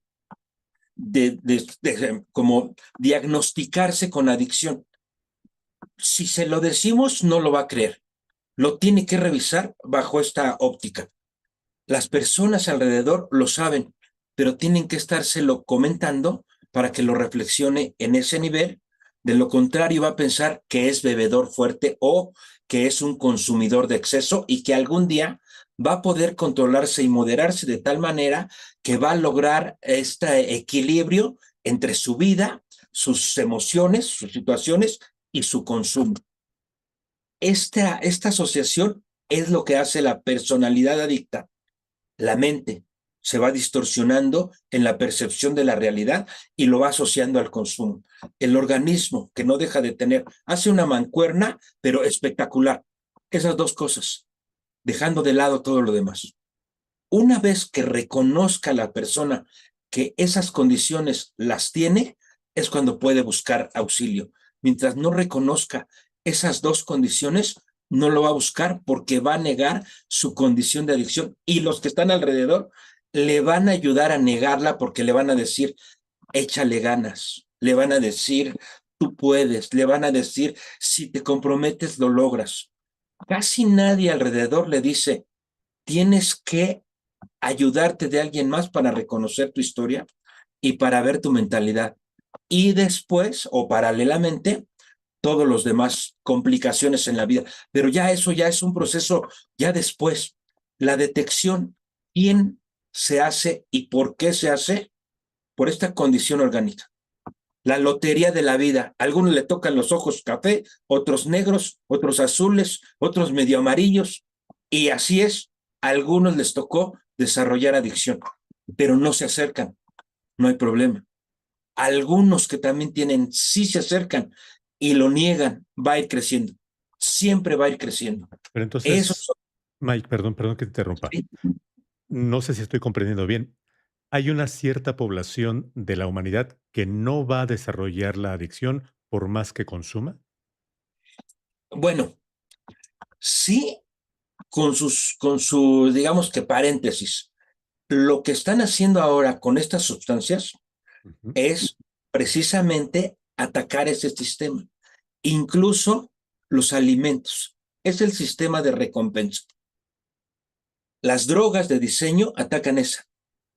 como diagnosticarse con adicción. Si se lo decimos, no lo va a creer. Lo tiene que revisar bajo esta óptica. Las personas alrededor lo saben, pero tienen que estárselo comentando para que lo reflexione en ese nivel. De lo contrario, va a pensar que es bebedor fuerte o que es un consumidor de exceso y que algún día va a poder controlarse y moderarse de tal manera que va a lograr este equilibrio entre su vida, sus emociones, sus situaciones y su consumo. Esta asociación es lo que hace la personalidad adicta. La mente se va distorsionando en la percepción de la realidad y lo va asociando al consumo. El organismo, que no deja de tener, hace una mancuerna, pero espectacular. Esas dos cosas, dejando de lado todo lo demás. Una vez que reconozca la persona que esas condiciones las tiene, es cuando puede buscar auxilio. Mientras no reconozca esas dos condiciones, no lo va a buscar porque va a negar su condición de adicción y los que están alrededor le van a ayudar a negarla porque le van a decir, échale ganas, le van a decir, tú puedes, le van a decir, si te comprometes, lo logras. Casi nadie alrededor le dice, tienes que ayudarte de alguien más para reconocer tu historia y para ver tu mentalidad. Y después, o paralelamente, todos los demás complicaciones en la vida. Pero ya eso ya es un proceso, ya después, la detección, quién se hace y por qué se hace, por esta condición orgánica. La lotería de la vida. A algunos le tocan los ojos café, otros negros, otros azules, otros medio amarillos. Y así es, a algunos les tocó desarrollar adicción, pero no se acercan, no hay problema. Algunos que también tienen, sí se acercan y lo niegan, va a ir creciendo. siempre va a ir creciendo. Pero Eso entonces, Mike, perdón que te interrumpa. sí. No sé si estoy comprendiendo bien. Hay una cierta población de la humanidad que no va a desarrollar la adicción por más que consuma. Bueno, sí, con su, digamos que paréntesis. Lo que están haciendo ahora con estas sustancias Ujú, es precisamente atacar ese sistema, incluso los alimentos. Es el sistema de recompensa. Las drogas de diseño atacan esa.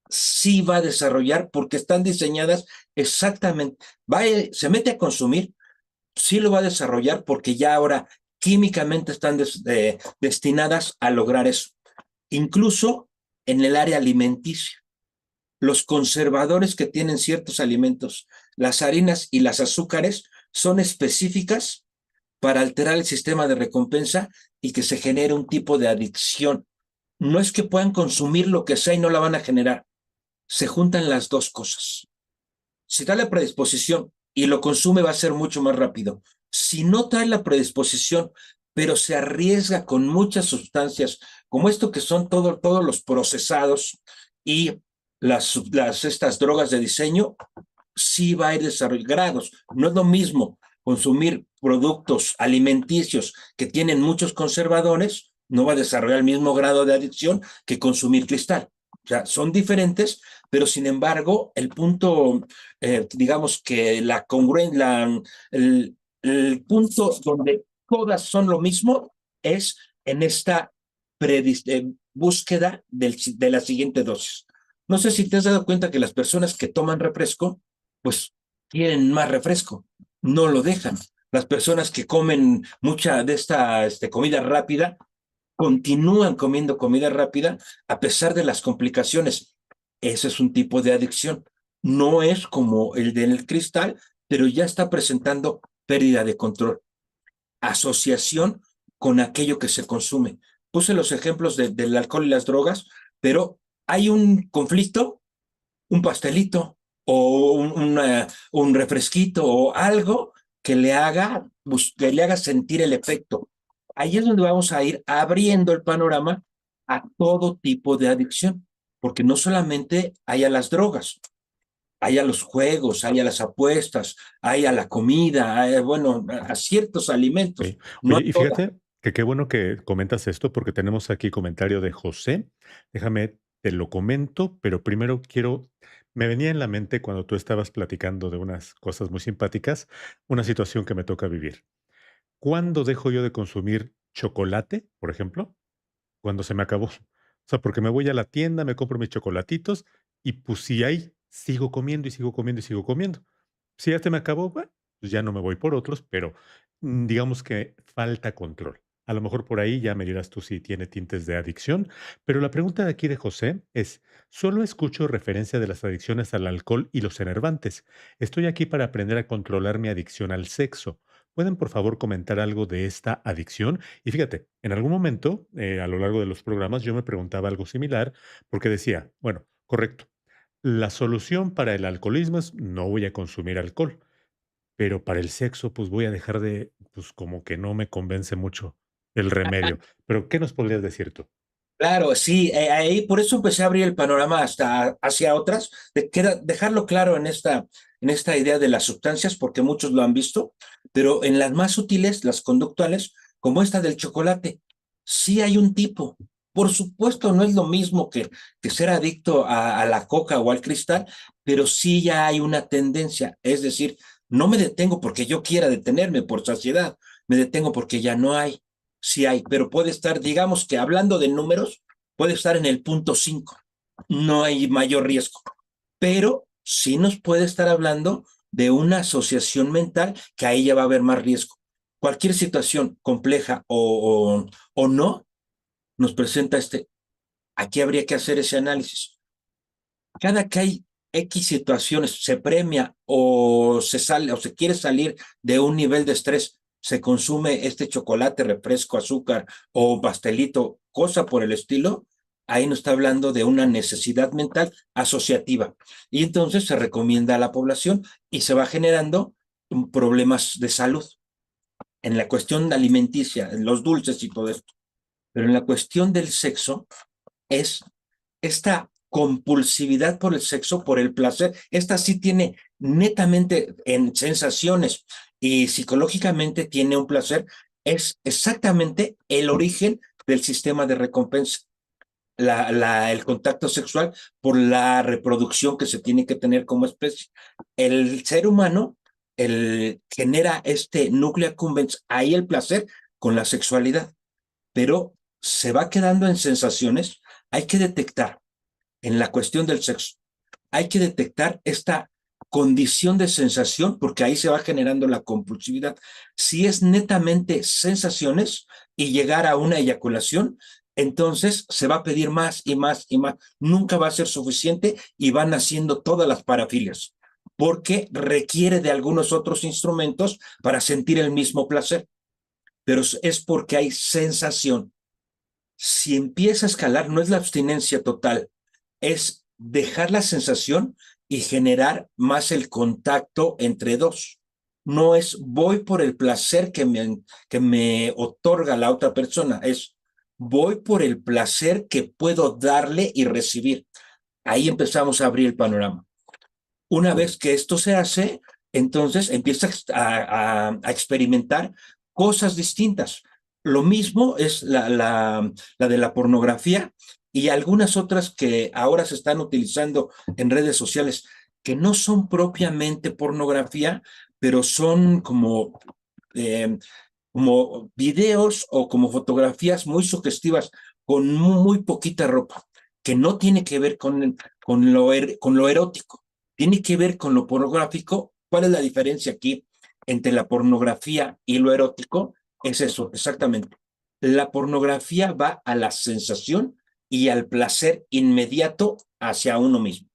Sí va a desarrollar porque están diseñadas exactamente. Se mete a consumir, sí lo va a desarrollar porque ya ahora químicamente están destinadas a lograr eso. Incluso en el área alimenticia. Los conservadores que tienen ciertos alimentos, las harinas y las azúcares, son específicas para alterar el sistema de recompensa y que se genere un tipo de adicción. No es que puedan consumir lo que sea y no la van a generar. Se juntan las dos cosas. Si trae la predisposición y lo consume, va a ser mucho más rápido. Si no trae la predisposición, pero se arriesga con muchas sustancias, como esto que son todos los procesados y estas drogas de diseño, sí va a ir desarrollando grados. No es lo mismo consumir productos alimenticios que tienen muchos conservadores, no va a desarrollar el mismo grado de adicción que consumir cristal. O sea, son diferentes, pero sin embargo, el punto, digamos que la congruencia, el punto donde todas son lo mismo es en esta búsqueda de la siguiente dosis. No sé si te has dado cuenta que las personas que toman refresco, pues quieren más refresco, no lo dejan. Las personas que comen mucha de esta comida rápida continúan comiendo comida rápida a pesar de las complicaciones. Ese es un tipo de adicción. No es como el del cristal, pero ya está presentando pérdida de control, asociación con aquello que se consume. Puse los ejemplos del alcohol y las drogas, pero hay un conflicto, un pastelito o un refresquito o algo que le haga sentir el efecto. Ahí es donde vamos a ir abriendo el panorama a todo tipo de adicción, porque no solamente hay a las drogas, hay a los juegos, hay a las apuestas, hay a la comida, bueno, a ciertos alimentos, okey. no Oye, a y todas. fíjate que qué bueno que comentas esto, porque tenemos aquí comentario de José. Déjame, te lo comento, pero primero me venía en la mente cuando tú estabas platicando de unas cosas muy simpáticas, una situación que me toca vivir. ¿Cuándo dejo yo de consumir chocolate, por ejemplo? Cuando se me acabó. O sea, porque me voy a la tienda, me compro mis chocolatitos y, pues, si hay, sigo comiendo, y sigo comiendo, y sigo comiendo. Si ya se me acabó, bueno, pues ya no me voy por otros, pero, digamos que falta control. A lo mejor por ahí ya me dirás tú si tiene tintes de adicción, pero la pregunta de aquí de José es: "Solo escucho referencia de las adicciones al alcohol y los enervantes. Estoy aquí para aprender a controlar mi adicción al sexo. ¿Pueden, por favor, comentar algo de esta adicción?". Y fíjate, en algún momento, a lo largo de los programas, yo me preguntaba algo similar, porque decía, bueno, correcto, la solución para el alcoholismo es no voy a consumir alcohol, pero para el sexo, pues voy a dejar pues como que no me convence mucho el remedio. Pero, ¿qué nos podrías decir tú? Claro, sí, ahí por eso empecé a abrir el panorama hasta hacia otras, dejarlo claro en esta idea de las sustancias, porque muchos lo han visto, pero en las más sutiles, las conductuales, como esta del chocolate, sí hay un tipo. Por supuesto, no es lo mismo que ser adicto a la coca o al cristal, pero sí ya hay una tendencia. Es decir, no me detengo porque yo quiera detenerme por saciedad, me detengo porque ya no hay. Sí hay, pero puede estar, digamos que hablando de números, puede estar en el punto 5. No hay mayor riesgo, pero sí nos puede estar hablando de una asociación mental que ahí ya va a haber más riesgo. Cualquier situación compleja o no nos presenta aquí habría que hacer ese análisis. Cada que hay X situaciones, se premia o se sale o se quiere salir de un nivel de estrés, se consume este chocolate, refresco, azúcar o pastelito, cosa por el estilo, ahí nos está hablando de una necesidad mental asociativa. Y entonces se recomienda a la población y se va generando problemas de salud. en la cuestión alimenticia, en los dulces y todo esto, pero en la cuestión del sexo es esta compulsividad por el sexo, por el placer. Esta sí tiene netamente en sensaciones y psicológicamente tiene un placer. Es exactamente el origen del sistema de recompensa. El contacto sexual por la reproducción que se tiene que tener como especie. El ser humano genera este núcleo accumbens, ahí el placer con la sexualidad, pero se va quedando en sensaciones. Hay que detectar en la cuestión del sexo, hay que detectar esta condición de sensación porque ahí se va generando la compulsividad. Si es netamente sensaciones y llegar a una eyaculación, entonces se va a pedir más y más y más. Nunca va a ser suficiente y van haciendo todas las parafilias porque requiere de algunos otros instrumentos para sentir el mismo placer, pero es porque hay sensación. Si empieza a escalar, no es la abstinencia total, es dejar la sensación y generar más el contacto entre dos. No es voy por el placer que me otorga la otra persona, es voy por el placer que puedo darle y recibir. Ahí empezamos a abrir el panorama. Una vez que esto se hace, entonces empieza a experimentar cosas distintas. Lo mismo es la de la pornografía y algunas otras que ahora se están utilizando en redes sociales, que no son propiamente pornografía, pero son como videos o como fotografías muy sugestivas con muy poquita ropa, que no tiene que ver con lo erótico, tiene que ver con lo pornográfico. ¿Cuál es la diferencia aquí entre la pornografía y lo erótico? Es eso, exactamente. La pornografía va a la sensación y al placer inmediato hacia uno mismo.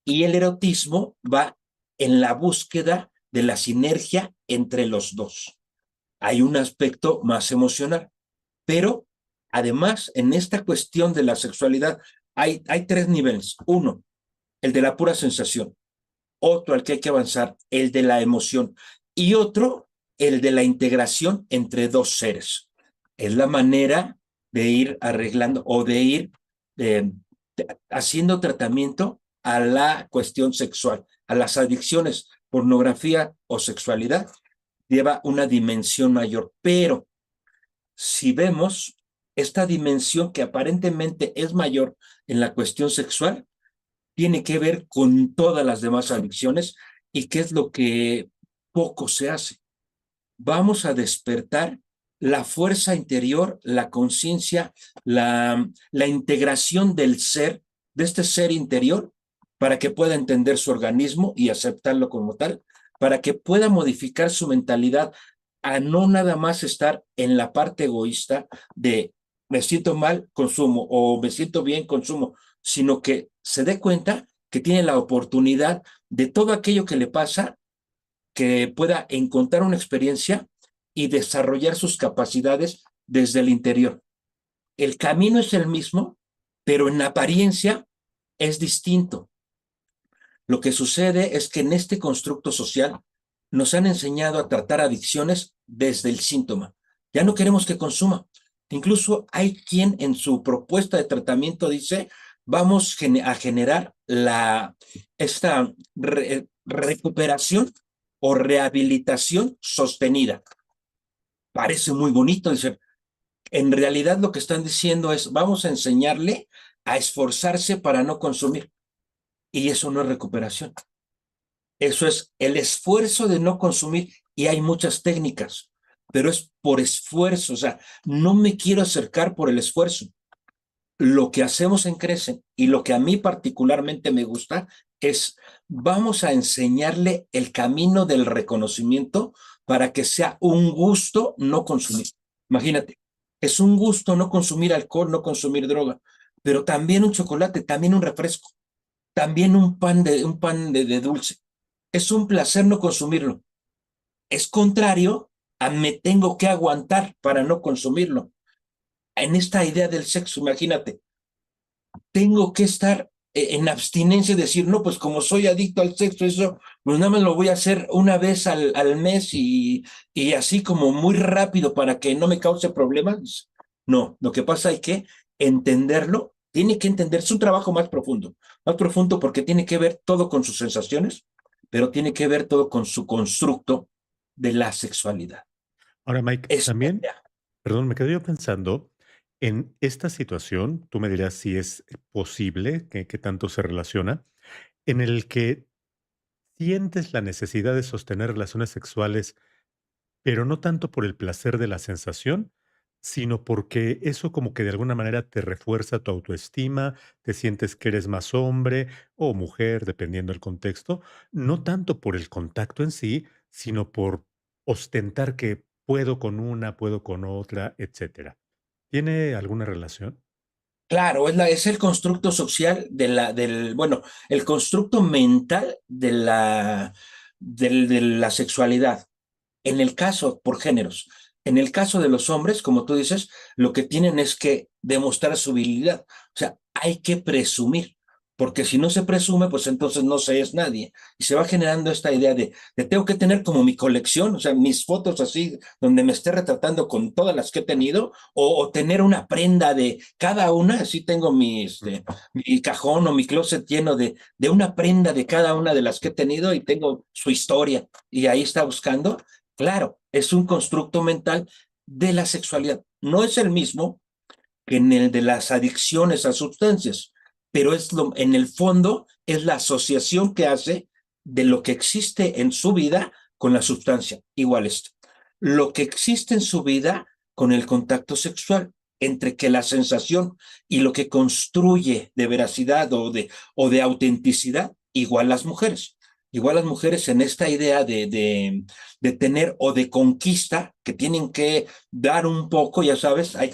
Y el erotismo va en la búsqueda de la sinergia entre los dos. Hay un aspecto más emocional, pero además en esta cuestión de la sexualidad hay tres niveles. Uno, el de la pura sensación. Otro al que hay que avanzar, el de la emoción. Y otro, el de la integración entre dos seres. Es la manera de ir arreglando o de ir eh, haciendo tratamiento a la cuestión sexual, a las adicciones, pornografía o sexualidad, lleva una dimensión mayor. Pero si vemos esta dimensión que aparentemente es mayor en la cuestión sexual, tiene que ver con todas las demás adicciones y qué es lo que poco se hace. Vamos a despertar la fuerza interior, la conciencia, la integración del ser, de este ser interior, para que pueda entender su organismo y aceptarlo como tal, para que pueda modificar su mentalidad a no nada más estar en la parte egoísta de me siento mal, consumo, o me siento bien, consumo, sino que se dé cuenta que tiene la oportunidad de todo aquello que le pasa, que pueda encontrar una experiencia y desarrollar sus capacidades desde el interior. El camino es el mismo, pero en apariencia es distinto. Lo que sucede es que en este constructo social nos han enseñado a tratar adicciones desde el síntoma. Ya no queremos que consuma. Incluso hay quien en su propuesta de tratamiento dice, vamos a generar esta recuperación o rehabilitación sostenida. Parece muy bonito, dice. En realidad lo que están diciendo es, vamos a enseñarle a esforzarse para no consumir. Y eso no es recuperación. Eso es el esfuerzo de no consumir y hay muchas técnicas, pero es por esfuerzo, o sea, no me quiero acercar por el esfuerzo. Lo que hacemos en Crece y lo que a mí particularmente me gusta es vamos a enseñarle el camino del reconocimiento para que sea un gusto no consumir. Imagínate, es un gusto no consumir alcohol, no consumir droga, pero también un chocolate, también un refresco, también un pan de dulce. Es un placer no consumirlo. Es contrario a me tengo que aguantar para no consumirlo. En esta idea del sexo, imagínate, tengo que estar en abstinencia y decir, no, pues como soy adicto al sexo, eso, pues nada más lo voy a hacer una vez al mes y así como muy rápido para que no me cause problemas. No, lo que pasa hay que entenderlo, tiene que entenderse un trabajo más profundo porque tiene que ver todo con sus sensaciones, pero tiene que ver todo con su constructo de la sexualidad. Ahora, Mike, Es también, perdón, me quedé yo pensando en esta situación, tú me dirás si es posible, que tanto se relaciona, en el que sientes la necesidad de sostener relaciones sexuales, pero no tanto por el placer de la sensación, sino porque eso como que de alguna manera te refuerza tu autoestima, te sientes que eres más hombre o mujer, dependiendo del contexto, no tanto por el contacto en sí, sino por ostentar que puedo con una, puedo con otra, etcétera. ¿Tiene alguna relación? claro, es el constructo social bueno, el constructo mental de la sexualidad. En el caso, por géneros, en el caso de los hombres, como tú dices, lo que tienen es que demostrar su virilidad. O sea, hay que presumir, porque si no se presume, pues entonces no se es nadie. Y se va generando esta idea de tengo que tener como mi colección, o sea, mis fotos así, donde me esté retratando con todas las que he tenido, o tener una prenda de cada una, así tengo mi cajón o mi closet lleno de una prenda de cada una de las que he tenido y tengo su historia. Y ahí está buscando. Claro, es un constructo mental de la sexualidad. No es el mismo que en el de las adicciones a sustancias, pero en el fondo es la asociación que hace de lo que existe en su vida con la sustancia. Igual esto. Lo que existe en su vida con el contacto sexual, entre que la sensación y lo que construye de veracidad o de autenticidad, igual las mujeres. Igual las mujeres en esta idea de tener o de conquista, que tienen que dar un poco, ya sabes, hay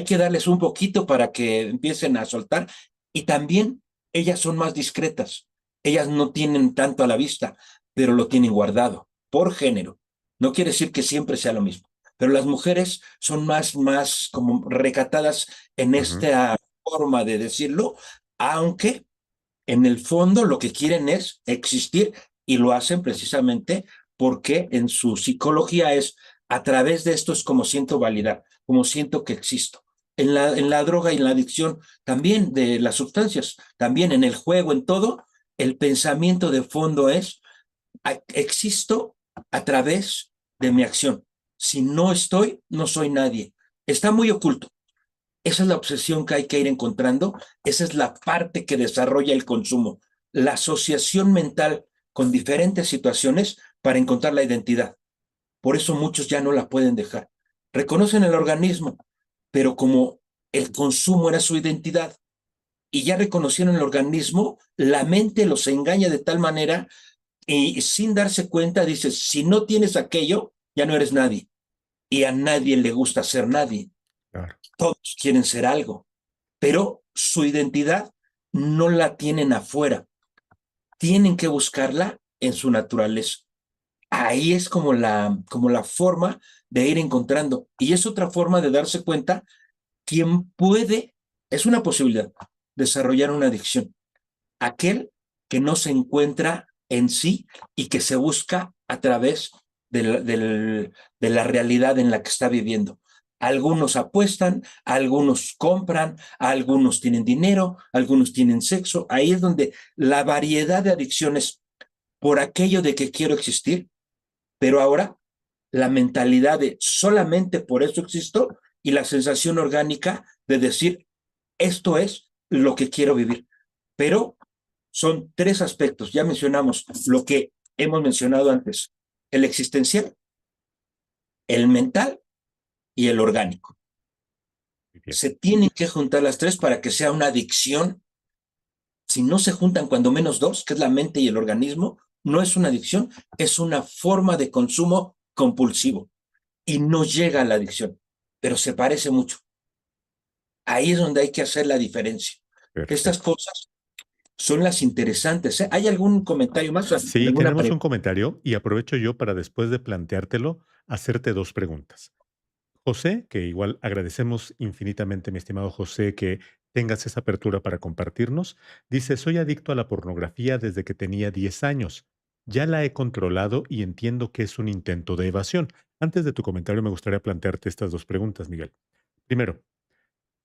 que darles un poquito para que empiecen a soltar. Y también ellas son más discretas. Ellas no tienen tanto a la vista, pero lo tienen guardado por género. No quiere decir que siempre sea lo mismo, pero las mujeres son más como recatadas en Ujú. esta forma de decirlo, aunque en el fondo lo que quieren es existir y lo hacen precisamente porque en su psicología es a través de esto es como siento validar, como siento que existo. En la droga y en la adicción también de las sustancias, también en el juego, en todo, el pensamiento de fondo es existo a través de mi acción. Si no estoy, no soy nadie. Está muy oculto. Esa es la obsesión que hay que ir encontrando, esa es la parte que desarrolla el consumo, la asociación mental con diferentes situaciones para encontrar la identidad. Por eso muchos ya no la pueden dejar. Reconocen el organismo, pero como el consumo era su identidad y ya reconocieron el organismo, la mente los engaña de tal manera y sin darse cuenta dices, si no tienes aquello, ya no eres nadie. Y a nadie le gusta ser nadie. Claro. Todos quieren ser algo, pero su identidad no la tienen afuera, tienen que buscarla en su naturaleza. Ahí es como la forma de ir encontrando. Y es otra forma de darse cuenta quién puede, es una posibilidad, desarrollar una adicción. Aquel que no se encuentra en sí y que se busca a través de la realidad en la que está viviendo. Algunos apuestan, algunos compran, algunos tienen dinero, algunos tienen sexo. Ahí es donde la variedad de adicciones por aquello de que quiero existir, pero ahora la mentalidad de solamente por eso existo y la sensación orgánica de decir esto es lo que quiero vivir. Pero son tres aspectos. Ya mencionamos lo que hemos mencionado antes, el existencial, el mental y el orgánico. Muy bien. Se tienen que juntar las tres para que sea una adicción. Si no se juntan cuando menos dos, que es la mente y el organismo, no es una adicción, es una forma de consumo compulsivo y no llega a la adicción, pero se parece mucho. Ahí es donde hay que hacer la diferencia. Estas Perfecto. cosas son las interesantes, ¿eh? ¿Hay algún comentario más? Sí, ¿Alguna tenemos un pregunta? comentario y aprovecho yo para después de planteártelo, hacerte 2 preguntas. José, que igual agradecemos infinitamente, mi estimado José, que tengas esa apertura para compartirnos. Dice, soy adicto a la pornografía desde que tenía 10 años. Ya la he controlado y entiendo que es un intento de evasión. Antes de tu comentario, me gustaría plantearte estas dos preguntas, Miguel. Primero,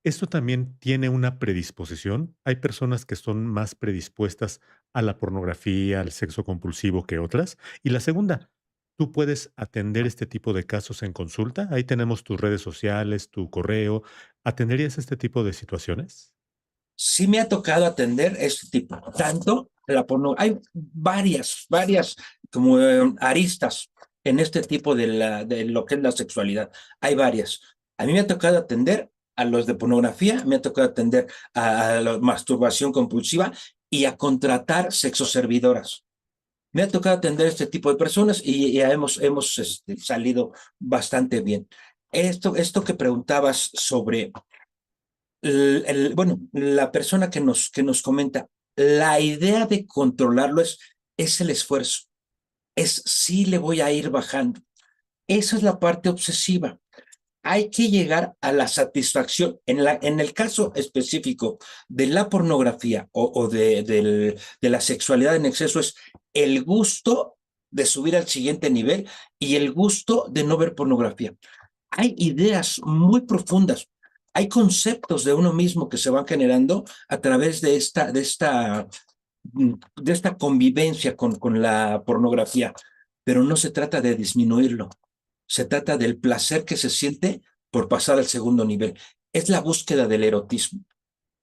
¿esto también tiene una predisposición? ¿Hay personas que son más predispuestas a la pornografía, al sexo compulsivo que otras? Y la segunda, ¿tú puedes atender este tipo de casos en consulta? Ahí tenemos tus redes sociales, tu correo. ¿Atenderías este tipo de situaciones? Sí me ha tocado atender este tipo, tanto la porno, hay varias como aristas en este tipo de lo que es la sexualidad, hay varias. A mí me ha tocado atender a los de pornografía, me ha tocado atender a la masturbación compulsiva y a contratar sexoservidoras. Me ha tocado atender este tipo de personas y ya hemos salido bastante bien. Esto que preguntabas sobre bueno, la persona que nos comenta, la idea de controlarlo es el esfuerzo, es sí le voy a ir bajando. Esa es la parte obsesiva. Hay que llegar a la satisfacción. En el caso específico de la pornografía de la sexualidad en exceso, es el gusto de subir al siguiente nivel y el gusto de no ver pornografía. Hay ideas muy profundas, hay conceptos de uno mismo que se van generando a través de esta convivencia con la pornografía, pero no se trata de disminuirlo, se trata del placer que se siente por pasar al segundo nivel. Es la búsqueda del erotismo.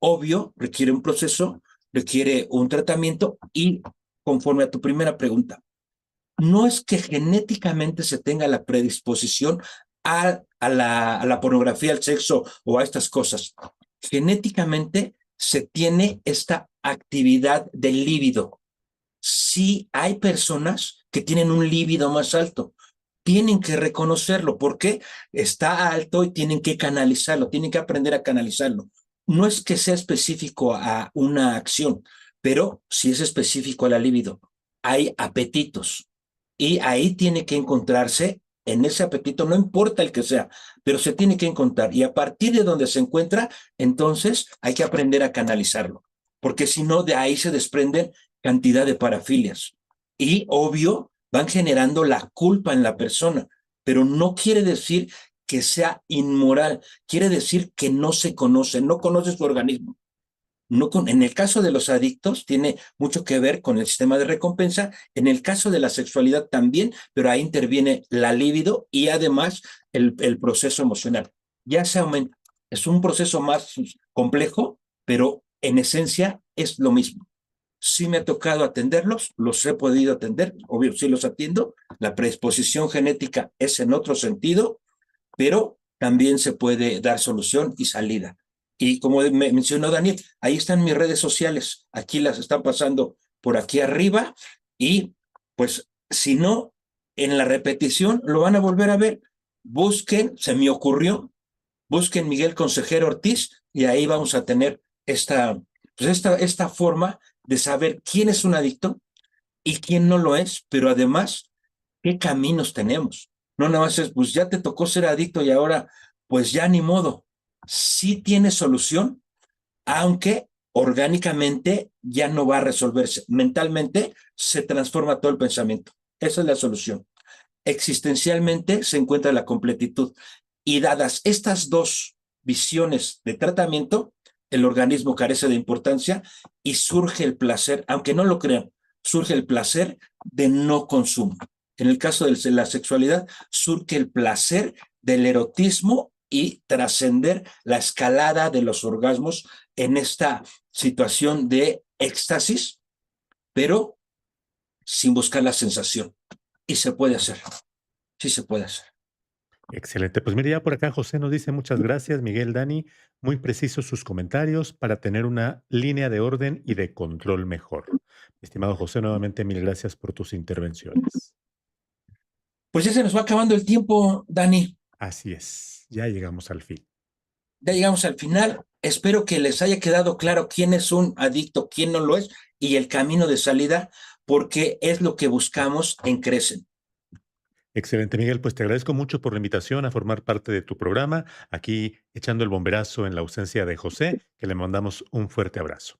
Obvio, requiere un proceso, requiere un tratamiento y conforme a tu primera pregunta, no es que genéticamente se tenga la predisposición a la pornografía, al sexo o a estas cosas. Genéticamente se tiene esta actividad del líbido. Sí hay personas que tienen un líbido más alto. Tienen que reconocerlo porque está alto y tienen que canalizarlo, tienen que aprender a canalizarlo. No es que sea específico a una acción, pero sí es específico a la libido. Hay apetitos y ahí tiene que encontrarse en ese apetito, no importa el que sea, pero se tiene que encontrar. Y a partir de donde se encuentra, entonces hay que aprender a canalizarlo, porque si no, de ahí se desprenden cantidad de parafilias. Y obvio, van generando la culpa en la persona, pero no quiere decir que sea inmoral, quiere decir que no se conoce, no conoce su organismo. No en el caso de los adictos tiene mucho que ver con el sistema de recompensa, en el caso de la sexualidad también, pero ahí interviene la libido y además el proceso emocional. Ya se aumenta, es un proceso más complejo, pero en esencia es lo mismo. Sí me ha tocado atenderlos, los he podido atender, obvio, sí los atiendo. La predisposición genética es en otro sentido, pero también se puede dar solución y salida. Y como me mencionó Daniel, ahí están mis redes sociales, aquí las están pasando por aquí arriba y pues si no, en la repetición lo van a volver a ver. Busquen, se me ocurrió, busquen Miguel Consejero Ortiz y ahí vamos a tener esta forma de saber quién es un adicto y quién no lo es, pero además, qué caminos tenemos. No nada más es, pues ya te tocó ser adicto y ahora, pues ya ni modo. Sí tiene solución, aunque orgánicamente ya no va a resolverse. Mentalmente se transforma todo el pensamiento. Esa es la solución. Existencialmente se encuentra la completitud. Y dadas estas dos visiones de tratamiento, el organismo carece de importancia y surge el placer, aunque no lo crean, surge el placer de no consumo. En el caso de la sexualidad, surge el placer del erotismo y trascender la escalada de los orgasmos en esta situación de éxtasis, pero sin buscar la sensación. Y se puede hacer, sí se puede hacer. Excelente. Pues mire, ya por acá José nos dice muchas gracias, Miguel, Dani. Muy precisos sus comentarios para tener una línea de orden y de control mejor. Estimado José, nuevamente mil gracias por tus intervenciones. Pues ya se nos va acabando el tiempo, Dani. Así es, ya llegamos al fin. Ya llegamos al final. Espero que les haya quedado claro quién es un adicto, quién no lo es y el camino de salida, porque es lo que buscamos en Crecen. Excelente, Miguel. Pues te agradezco mucho por la invitación a formar parte de tu programa, aquí echando el bomberazo en la ausencia de José, que le mandamos un fuerte abrazo.